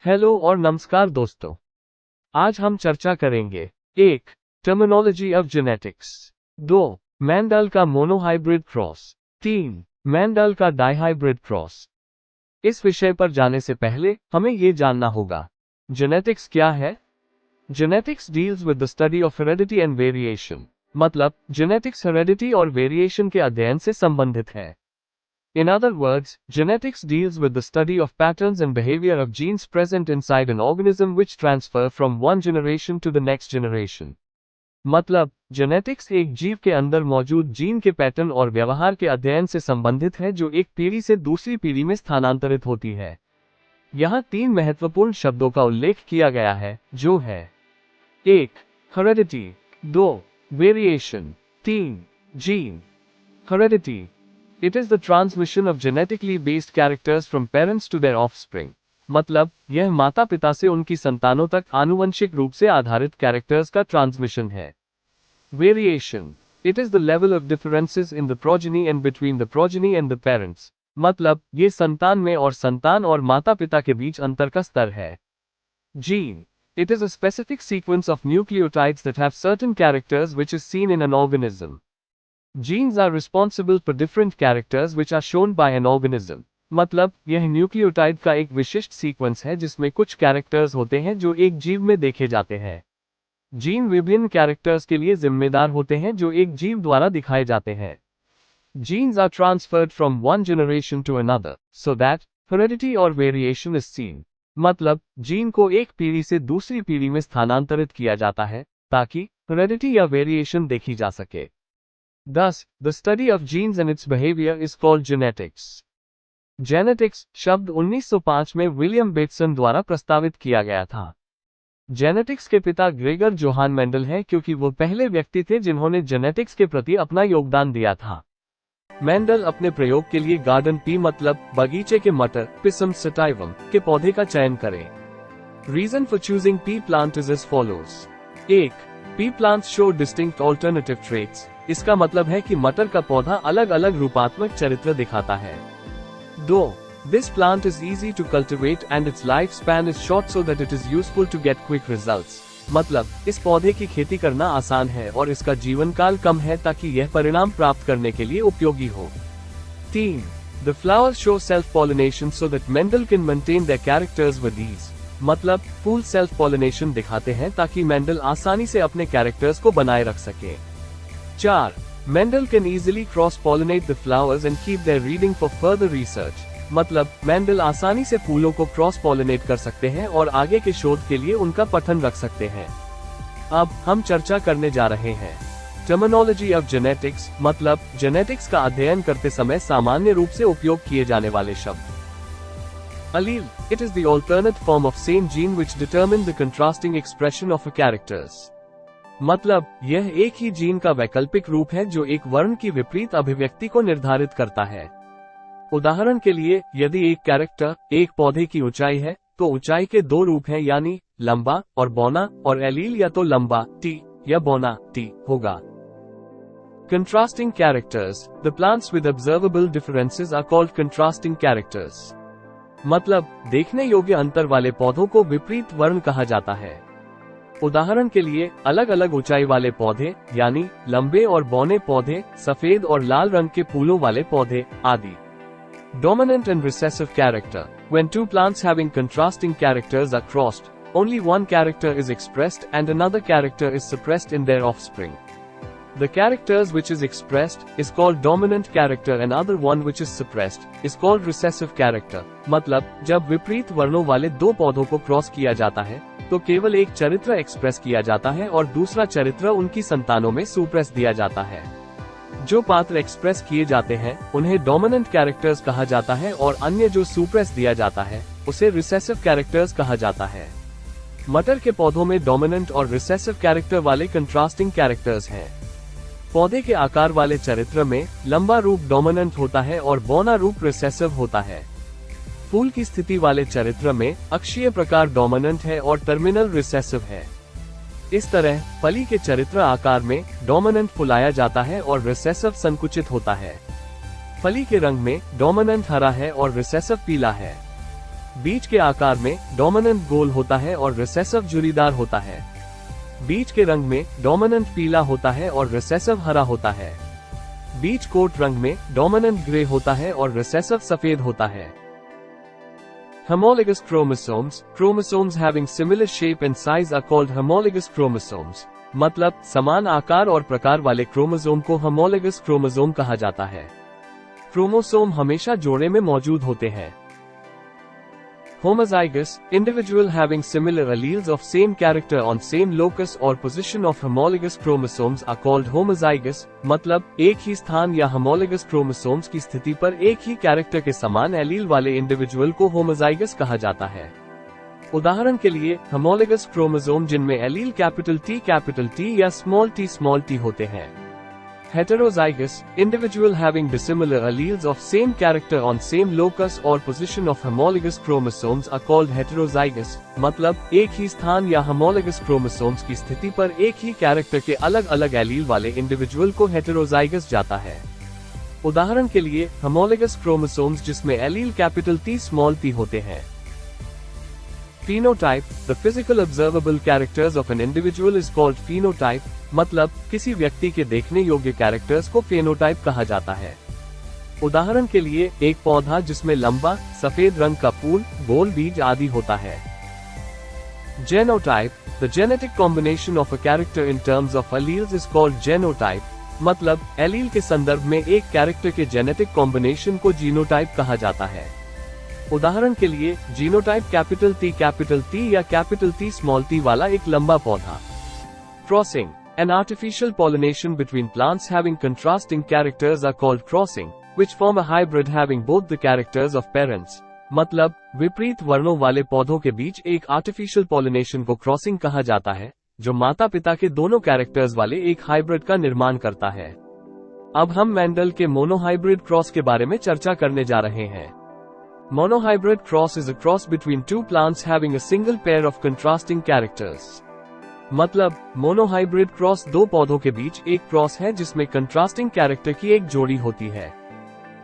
Hello और नमस्कार दोस्तों। आज हम चर्चा करेंगे 1. Terminology of genetics. 2. मैंडल का मोनोहाइब्रिड क्रॉस। 3. मैंडल का डाइहाइब्रिड क्रॉस। इस विषय पर जाने से पहले हमें ये जानना होगा, जेनेटिक्स क्या है। Genetics deals with the study of heredity and variation. मतलब जेनेटिक्स हेरेडिटी और वेरिएशन के अध्ययन से संबंधित है। In other words, genetics deals with the study of patterns and behavior of genes present inside an organism which transfer from one generation to the next generation. मतलब genetics एक जीव के अंदर मौजूद जीन के पैटर्न और व्यवहार के अध्ययन से संबंधित है जो एक पीढ़ी से दूसरी पीढ़ी में स्थानांतरित होती है। यहाँ 3 महत्वपूर्ण शब्दों का उल्लेख किया गया है, जो है 1. Heredity, 2. Variation, 3. Gene. Heredity, It is the transmission of genetically based characters from parents to their offspring. मतलब यह माता पिता से उनकी संतानों तक आनुवंशिक रूप से आधारित कैरेक्टर्स का ट्रांसमिशन है। Variation. It is the level of differences in the progeny and between the progeny and the parents. मतलब ये संतान में और संतान और माता पिता के बीच अंतर का स्तर है। Gene. It is a specific sequence of nucleotides that have certain characters which is seen in an organism. Genes are responsible for different characters which are shown by an organism. मतलब यह न्यूक्लियोटाइड का एक विशिष्ट sequence है जिसमें कुछ characters होते हैं जो एक जीव में देखे जाते हैं। जीन विभिन्न कैरेक्टर्स के लिए जिम्मेदार होते हैं जो एक जीव द्वारा दिखाए जाते हैं। Genes are transferred from one generation to another, so that heredity or variation is seen. मतलब जीन को एक पीढ़ी से दूसरी पीढ़ी में स्थानांतरित किया जाता है ताकि हेरेडिटी या वेरिएशन देखी जा सके। Thus, the study of genes and its behavior is called genetics. Genetics शब्द 1905 में विलियम बेटसन द्वारा प्रस्तावित किया गया था। जेनेटिक्स के पिता ग्रेगर जोहान मेंडल हैं क्योंकि वो पहले व्यक्ति थे जिन्होंने जेनेटिक्स के प्रति अपना योगदान दिया था। मेंडल अपने प्रयोग के लिए गार्डन पी मतलब बगीचे के मटर पिसम सटाइवम के पौधे का चयन करें। Reason for choosing pea plant is as follows. 1. Pea plants show distinct alternative traits. इसका मतलब है कि मटर का पौधा अलग अलग रूपात्मक चरित्र दिखाता है। 2. This plant is easy to cultivate and its lifespan is short so that it is useful to get quick results. मतलब इस पौधे की खेती करना आसान है और इसका जीवन काल कम है ताकि यह परिणाम प्राप्त करने के लिए उपयोगी हो। 3. The flowers show self-pollination so that Mendel can maintain their characters with ease. मतलब फूल सेल्फ पॉलिनेशन दिखाते हैं ताकि मेंडल आसानी से अपने कैरेक्टर्स को बनाए रख सके। 4. Mendel can easily cross-pollinate the flowers and keep their reading for further research. मतलब मेंडल आसानी से फूलों को क्रॉस-पॉलिनेट कर सकते हैं और आगे के शोध के लिए उनका पठन रख सकते हैं। अब हम चर्चा करने जा रहे हैं टर्मिनोलॉजी ऑफ जेनेटिक्स। मतलब जेनेटिक्स का अध्ययन करते समय सामान्य रूप से उपयोग किए जाने वाले शब्द। Allele. It is the alternate form of same gene which determine the contrasting expression of a characters. मतलब यह एक ही जीन का वैकल्पिक रूप है जो एक वर्ण की विपरीत अभिव्यक्ति को निर्धारित करता है। उदाहरण के लिए यदि एक कैरेक्टर एक पौधे की ऊंचाई है तो ऊंचाई के 2 रूप हैं यानी लंबा और बौना, और एलील या तो लंबा टी या बौना टी होगा। Contrasting characters. The plants with observable differences are called contrasting characters. मतलब देखने योग्य अंतर वाले पौधों को विपरीत वर्ण कहा जाता है। उदाहरण के लिए अलग अलग ऊंचाई वाले पौधे यानी लंबे और बौने पौधे, सफेद और लाल रंग के फूलों वाले पौधे आदि। Dominant and recessive character. When two plants having contrasting characters are crossed, only one character is expressed and another character is suppressed in their offspring. The characters which is expressed is called dominant character and other one which is suppressed is called recessive character. मतलब जब विपरीत वर्णों वाले 2 पौधों को cross किया जाता है तो केवल एक चरित्र एक्सप्रेस किया जाता है और दूसरा चरित्र उनकी संतानों में सुप्रेस दिया जाता है। जो पात्र एक्सप्रेस किए जाते हैं उन्हें डोमिनेंट कैरेक्टर्स कहा जाता है और अन्य जो सुप्रेस दिया जाता है उसे रिसेसिव कैरेक्टर्स कहा जाता है। मटर के पौधों में डोमिनेंट और रिसेसिव कैरेक्टर वाले कंट्रास्टिंग कैरेक्टर्स हैं। पौधे के आकार वाले चरित्र में लंबा रूप डोमिनेंट होता है और बौना रूप रिसेसिव होता है। फूल की स्थिति वाले चरित्र में अक्षीय प्रकार डोमिनेंट है और टर्मिनल रिसेसिव है। इस तरह फली के चरित्र आकार में डोमिनेंट फुलाया जाता है और रिसेसिव संकुचित होता है। फली के रंग में डोमिनेंट हरा है और रिसेसिव पीला है। बीज के आकार में डोमिनेंट गोल होता है और रिसेसिव झुर्रीदार होता है। बीज के रंग में डोमिनेंट पीला होता है और रिसेसिव हरा होता है। बीज कोट रंग में डोमिनेंट ग्रे होता है और रिसेसिव सफेद होता है। Homologous chromosomes, chromosomes having similar shape and size are called homologous chromosomes। मतलब समान आकार और प्रकार वाले क्रोमोसोम को homologous क्रोमोसोम कहा जाता है। क्रोमोसोम हमेशा जोड़े में मौजूद होते हैं। Homozygous, individual having similar alleles of same character on same locus or position of homologous chromosomes are called homozygous। मतलब एक ही स्थान या homologous chromosomes की स्थिति पर एक ही कैरेक्टर के समान एलील वाले इंडिविजुअल को homozygous कहा जाता है। उदाहरण के लिए homologous क्रोमोसोम जिनमें एलील कैपिटल T या स्मॉल t होते हैं। Heterozygous, individual having dissimilar alleles of same character on same locus or position of homologous chromosomes are called heterozygous। मतलब एक ही स्थान या homologous chromosomes की स्थिति पर एक ही कैरेक्टर के अलग अलग एलील वाले इंडिविजुअल को heterozygous जाता है। उदाहरण के लिए homologous chromosomes जिसमें एलील कैपिटल T होते हैं। Phenotype, the physical observable characters of an individual is called phenotype। मतलब किसी व्यक्ति के देखने योग्य कैरेक्टर्स को फेनोटाइप कहा जाता है। उदाहरण के लिए एक पौधा जिसमें लंबा सफेद रंग का फूल, गोल बीज आदि होता है। Genotype, the genetic combination of a character in terms of alleles is called genotype। मतलब एलील के संदर्भ में एक कैरेक्टर के जेनेटिक कॉम्बिनेशन को जीनोटाइप कहा जाता है। उदाहरण के लिए जीनोटाइप कैपिटल T या कैपिटल T वाला एक लंबा पौधा। Crossing, an artificial pollination between plants having contrasting characters are called crossing, which form a hybrid having both the characters of parents। मतलब विपरीत वर्णों वाले पौधों के बीच एक आर्टिफिशियल पॉलिनेशन को क्रॉसिंग कहा जाता है, जो माता पिता के दोनों कैरेक्टर्स वाले एक हाइब्रिड का निर्माण करता है। अब हम मेंडल के मोनोहाइब्रिड क्रॉस के बारे में चर्चा करने जा रहे हैं। Monohybrid cross is a cross between two plants having a single pair of contrasting characters। मतलब मोनोहाइब्रिड क्रॉस दो पौधों के बीच एक क्रॉस है जिसमें कंट्रास्टिंग कैरेक्टर की एक जोड़ी होती है।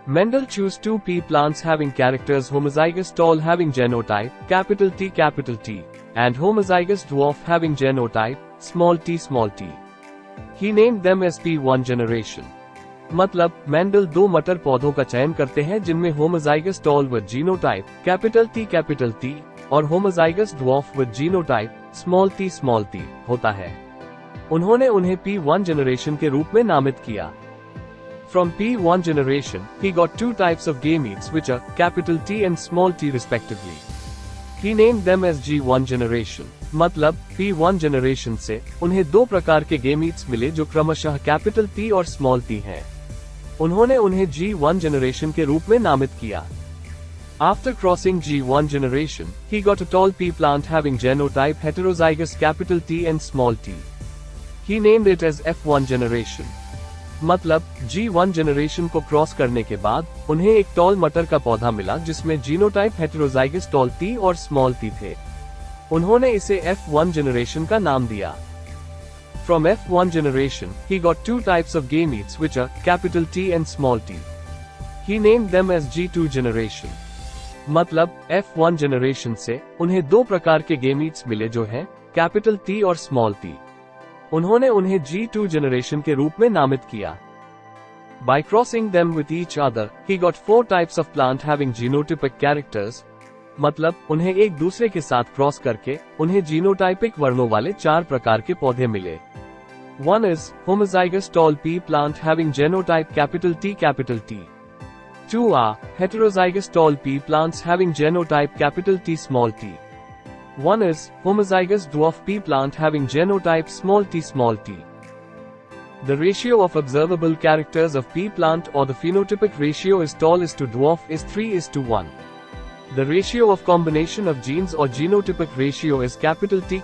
Mendel chose two pea plants having characters homozygous tall having genotype capital T and homozygous dwarf having genotype small t। He named them as P1 generation। मतलब मेंडल दो मटर पौधों का चयन करते हैं जिनमें homozygous tall with genotype capital T और homozygous dwarf with genotype small t होता है। उन्होंने उन्हें P1 जनरेशन के रूप में नामित किया। From P1 generation, he got two types of gametes which are capital T and small t respectively। He named them as G1 generation। मतलब P1 जनरेशन से उन्हें दो प्रकार के गेमीट्स मिले जो क्रमशः कैपिटल T और स्मॉल t हैं। उन्होंने उन्हें G1 जनरेशन के रूप में नामित किया। After crossing G1 generation, he got a tall pea plant having genotype heterozygous capital T and small t। He named it as F1 generation। मतलब G1 जनरेशन को क्रॉस करने के बाद उन्हें एक टॉल मटर का पौधा मिला जिसमें जीनोटाइप हेटेरोजाइगस टॉल T और स्मॉल t थे। उन्होंने इसे F1 जनरेशन का नाम दिया। From F1 generation, he got two types of gametes which are capital T and small t। He named them as G2 generation। मतलब F1 जनरेशन से उन्हें दो प्रकार के गेमीट्स मिले जो हैं कैपिटल T और स्मॉल t। उन्होंने उन्हें G2 जनरेशन के रूप में नामित किया। By crossing them with each other, he got four types of plant having genotypic characters। मतलब उन्हें एक दूसरे के साथ क्रॉस करके उन्हें जीनोटाइपिक वर्णों वाले चार प्रकार के पौधे मिले। One is homozygous tall pea plant having genotype capital T। Two are heterozygous tall pea plants having genotype capital T small t। One is homozygous dwarf pea plant having genotype small t। The ratio of observable characters of pea plant or the phenotypic ratio is tall is to dwarf is 3:1। The ratio of combination of genes or genotypic ratio is capital T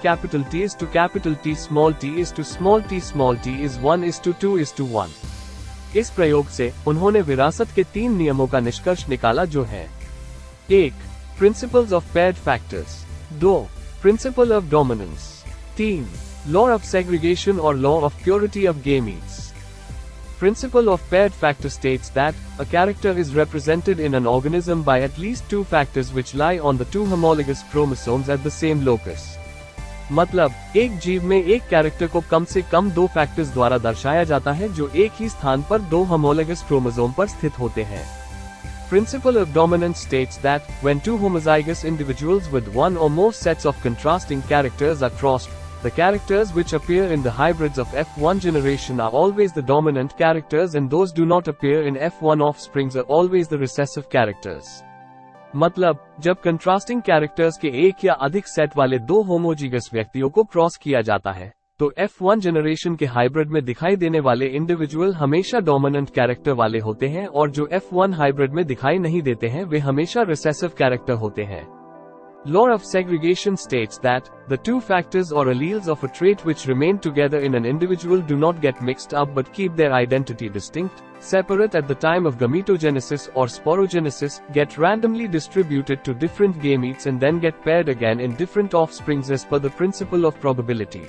is to capital T small t is to small t is 1:2:1। इस प्रयोग से उन्होंने विरासत के 3 नियमों का निष्कर्ष निकाला जो है 1. Principles of paired factors 2. Principle of dominance 3. Law of segregation or law of purity of gametes Principle of paired factor states that a character is represented in an organism by at least two factors which lie on the two homologous chromosomes at the same locus. मतलब एक जीव में एक character को कम से कम दो factors द्वारा दर्शाया जाता है जो एक ही स्थान पर दो homologous क्रोमोसोम पर स्थित होते हैं. Principle of dominance states that when two homozygous individuals with one or more sets of contrasting characters are crossed, the characters which appear in the hybrids of F1 generation are always the dominant characters and those do not appear in F1 offsprings are always the recessive characters. मतलब जब contrasting characters के एक या अधिक set वाले दो homozygous व्यक्तियों को क्रॉस किया जाता है तो F1 जनरेशन के हाइब्रिड में दिखाई देने वाले इंडिविजुअल हमेशा डोमिनेंट कैरेक्टर वाले होते हैं और जो F1 हाइब्रिड में दिखाई नहीं देते हैं वे हमेशा रिसेसिव कैरेक्टर होते हैं. Law of segregation states that the two factors or alleles of a trait which remain together in an individual do not get mixed up but keep their identity distinct, separate at the time of gametogenesis or sporogenesis, get randomly distributed to different gametes and then get paired again in different offsprings as per the principle of probability.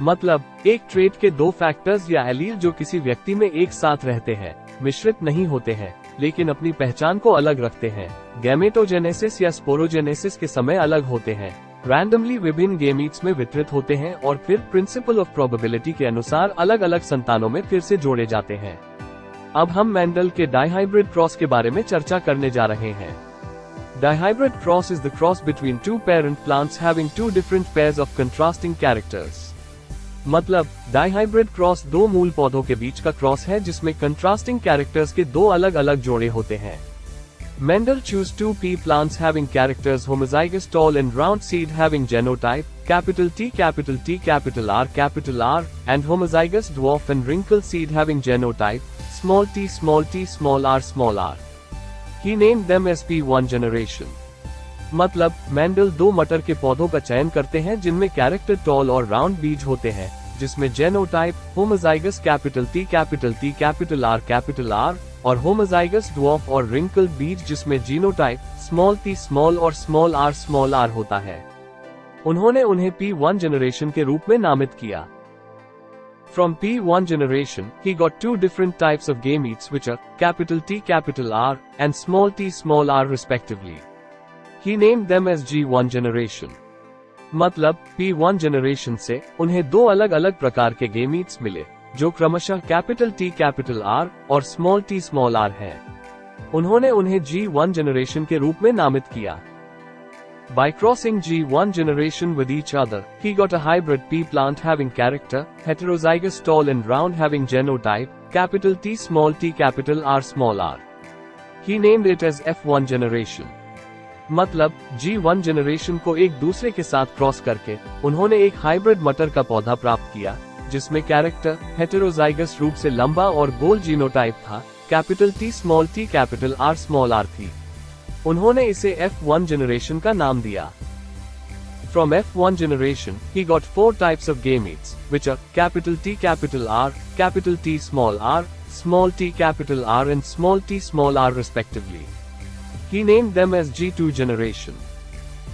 मतलब एक trait के दो factors या allele जो किसी व्यक्ति में एक साथ रहते हैं, मिश्रित नहीं होते हैं, लेकिन अपनी पहचान को अलग रखते हैं, गैमेटोजेनेसिस या स्पोरोजेनेसिस के समय अलग होते हैं, रैंडमली विभिन्न गेमीट्स में वितरित होते हैं और फिर प्रिंसिपल ऑफ प्रोबेबिलिटी के अनुसार अलग अलग संतानों में फिर से जोड़े जाते हैं. अब हम मेंडल के डाइहाइब्रिड क्रॉस के बारे में चर्चा करने जा रहे हैं. Dihybrid cross is the cross between two parent plants having two different pairs of contrasting characters. मतलब डाइहाइब्रिड क्रॉस दो मूल पौधों के बीच का क्रॉस है जिसमें कंट्रास्टिंग कैरेक्टर्स के दो अलग अलग जोड़े होते हैं. Mendel chose two pea plants having characters homozygous tall and round seed having genotype capital T capital T capital R and homozygous dwarf and wrinkled seed having genotype small t small r small r. He named them as P1 generation. मतलब Mendel दो मटर के पौधों का चयन करते हैं जिनमें कैरेक्टर टॉल और राउंड बीज होते हैं जिसमें genotype homozygous capital T capital R और होमोजाइगस ड्वार्फ और रिंकल्ड बीज जिसमें जीनोटाइप स्मॉल t स्मॉल और स्मॉल r होता है. उन्होंने उन्हें P1 जनरेशन के रूप में नामित किया. From P1 generation, he got two different types of gametes which are capital T capital R and small t small r respectively. He named them as G1 generation. मतलब P1 जनरेशन से उन्हें दो अलग अलग प्रकार के गेमीट्स मिले जो क्रमशः कैपिटल T कैपिटल R और स्मॉल t स्मॉल r हैं. उन्होंने उन्हें G1 जनरेशन के रूप में नामित किया. By crossing G1 generation with each other, he got a hybrid pea plant having character, heterozygous tall and round having genotype, capital T capital R small r. He named it as F1 generation. मतलब G1 generation को एक दूसरे के साथ cross करके उन्होंने एक hybrid मटर का पौधा प्राप्त किया जिसमें कैरेक्टर हेटेरोजाइगस रूप से लंबा और गोल जीनोटाइप था, capital T capital R small r थी. उन्होंने इसे F1 जनरेशन का नाम दिया. From F1 generation, he got four types of gametes, which are capital T capital R, capital T small capital R and small t small r respectively. He named them as G2 generation.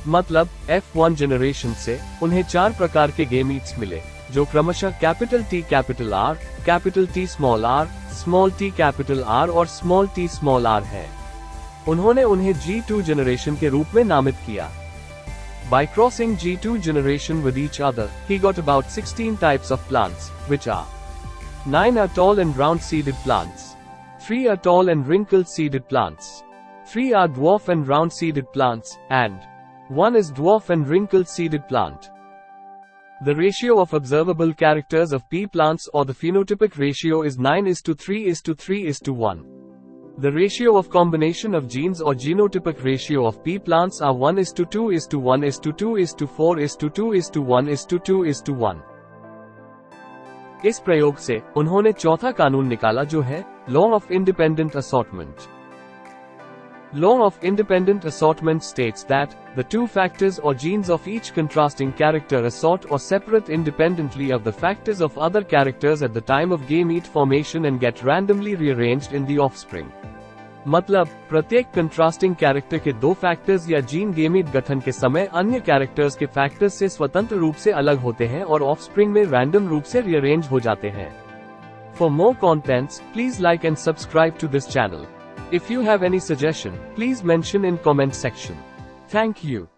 मतलब F1 generation से उन्हें चार प्रकार के gametes मिले जो क्रमशः capital T capital R, capital T small t capital R और स्मॉल t स्मॉल r हैं. उन्होंने उन्हें G2 जनरेशन के रूप में नामित किया. By crossing G2 generation with each other, he got about 16 types of plants, which are 9 are tall and round seeded plants, 3 are tall and wrinkled seeded plants, 3 are dwarf and round seeded plants, and 1 is dwarf and wrinkled seeded plant. The ratio of observable characters of pea plants or the phenotypic ratio is 9:3:3:1. The ratio of combination of genes or genotypic ratio of pea plants are 1:2:1:2:2:1:2:1. इस प्रयोग से उन्होंने चौथा कानून निकाला जो है law of independent assortment. Law of independent assortment states that the two factors or genes of each contrasting character assort or separate independently of the factors of other characters at the time of gamete formation and get randomly rearranged in the offspring. मतलब प्रत्येक contrasting character के दो factors या gene gamete गठन के समय अन्य characters के फैक्टर्स से स्वतंत्र रूप से अलग होते हैं और ऑफस्प्रिंग में रैंडम रूप से रीअरेंज हो जाते हैं. For more contents, please like and subscribe to this channel. If you have any suggestion, please mention in comment section. Thank you.